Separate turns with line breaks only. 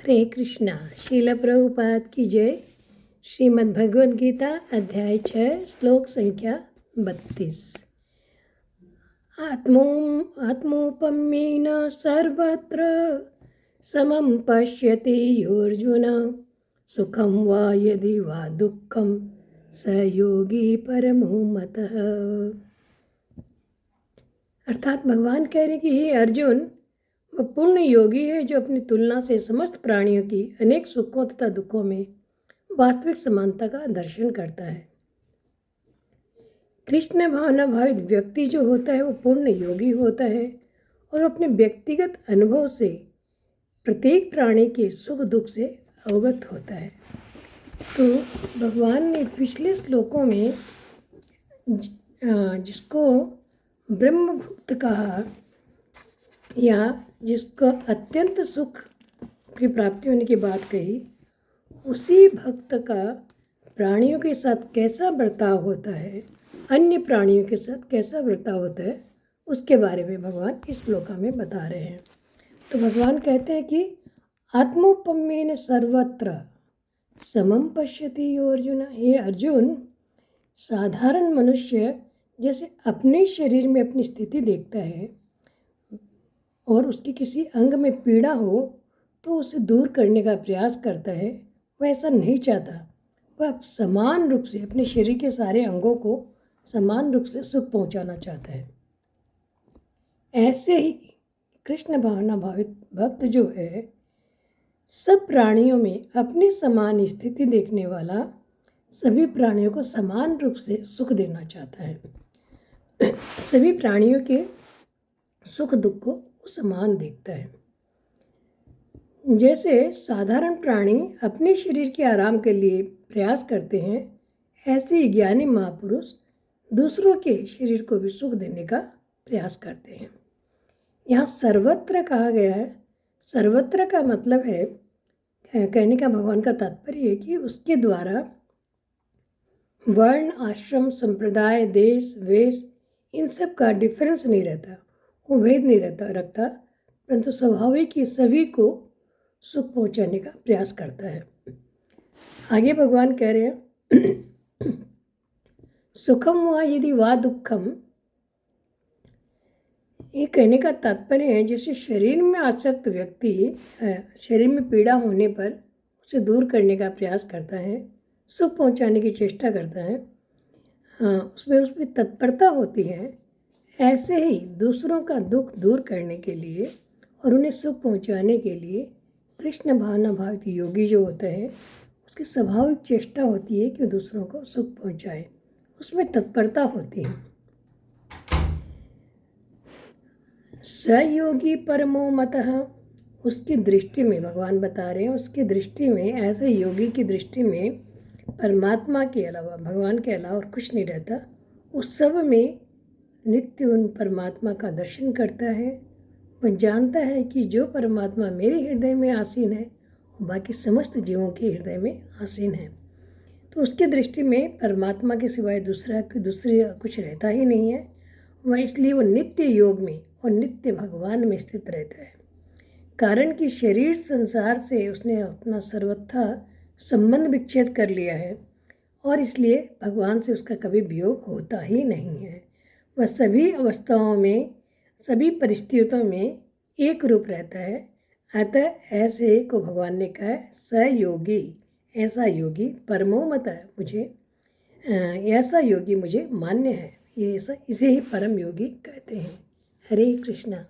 हरे कृष्णा। श्रील प्रभुपाद की जय। श्रीमद् भगवद गीता अध्याय 6 श्लोक संख्या 32। आत्मोपम्येन सर्वत्र समं पश्यति योऽर्जुन सुखं वा यदि वा दुःखं स योगी परमो मतः। अर्थात भगवान कह रहे कि हे अर्जुन, वह पूर्ण योगी है जो अपनी तुलना से समस्त प्राणियों की अनेक सुखों तथा दुखों में वास्तविक समानता का दर्शन करता है। कृष्ण भावना भावित व्यक्ति जो होता है वो पूर्ण योगी होता है और अपने व्यक्तिगत अनुभव से प्रत्येक प्राणी के सुख दुख से अवगत होता है। तो भगवान ने पिछले श्लोकों में जिसको ब्रह्मभूत कहा या जिसको अत्यंत सुख की प्राप्ति होने की बात कही, उसी भक्त का प्राणियों के साथ कैसा बर्ताव होता है, अन्य प्राणियों के साथ कैसा बर्ताव होता है, उसके बारे में भगवान इस श्लोका में बता रहे हैं। तो भगवान कहते हैं कि आत्मोपम्येन सर्वत्र समं पश्यति यो अर्जुन। हे अर्जुन, साधारण मनुष्य जैसे अपने शरीर में अपनी स्थिति देखता है और उसकी किसी अंग में पीड़ा हो तो उसे दूर करने का प्रयास करता है, वह ऐसा नहीं चाहता। वह समान रूप से अपने शरीर के सारे अंगों को समान रूप से सुख पहुंचाना चाहता है। ऐसे ही कृष्ण भावना भावित भक्त जो है, सब प्राणियों में अपनी समान स्थिति देखने वाला सभी प्राणियों को समान रूप से सुख देना चाहता है। सभी प्राणियों के सुख दुख को समान देखता है। जैसे साधारण प्राणी अपने शरीर के आराम के लिए प्रयास करते हैं, ऐसे ही ज्ञानी महापुरुष दूसरों के शरीर को भी सुख देने का प्रयास करते हैं। यहाँ सर्वत्र कहा गया है। सर्वत्र का मतलब है, कहने का भगवान का तात्पर्य है कि उसके द्वारा वर्ण, आश्रम, संप्रदाय, देश, वेश, इन सब का डिफरेंस नहीं रहता, वो भेद नहीं रखता, परंतु स्वाभाविक ही सभी को सुख पहुंचाने का प्रयास करता है। आगे भगवान कह रहे हैं सुखम वा यदि वा दुखम। ये कहने का तात्पर्य है जैसे शरीर में आसक्त व्यक्ति शरीर में पीड़ा होने पर उसे दूर करने का प्रयास करता है, सुख पहुंचाने की चेष्टा करता है, उसमें तत्परता होती है। ऐसे ही दूसरों का दुख दूर करने के लिए और उन्हें सुख पहुंचाने के लिए कृष्ण भावना भावित योगी जो होता है, उसकी स्वाभाविक चेष्टा होती है कि दूसरों को सुख पहुंचाए, उसमें तत्परता होती है। सयोगी परमो मतः। उसकी दृष्टि में भगवान बता रहे हैं, उसकी दृष्टि में, ऐसे योगी की दृष्टि में परमात्मा के अलावा, भगवान के अलावा और कुछ नहीं रहता। उस सब में नित्य उन परमात्मा का दर्शन करता है। वह जानता है कि जो परमात्मा मेरे हृदय में आसीन है वो बाकी समस्त जीवों के हृदय में आसीन है। तो उसकी दृष्टि में परमात्मा के सिवाय दूसरा कुछ रहता ही नहीं है। वह इसलिए वो नित्य योग में और नित्य भगवान में स्थित रहता है। कारण कि शरीर संसार से उसने अपना सर्वथा संबंध विच्छेद कर लिया है और इसलिए भगवान से उसका कभी वियोग होता ही नहीं है। वह सभी अवस्थाओं में, सभी परिस्थितियों में एक रूप रहता है। अतः ऐसे को भगवान ने कहा है सयोगी, ऐसा योगी परमो मत है, ऐसा योगी मुझे मान्य है। ये ऐसा, इसे ही परम योगी कहते हैं। हरे कृष्णा।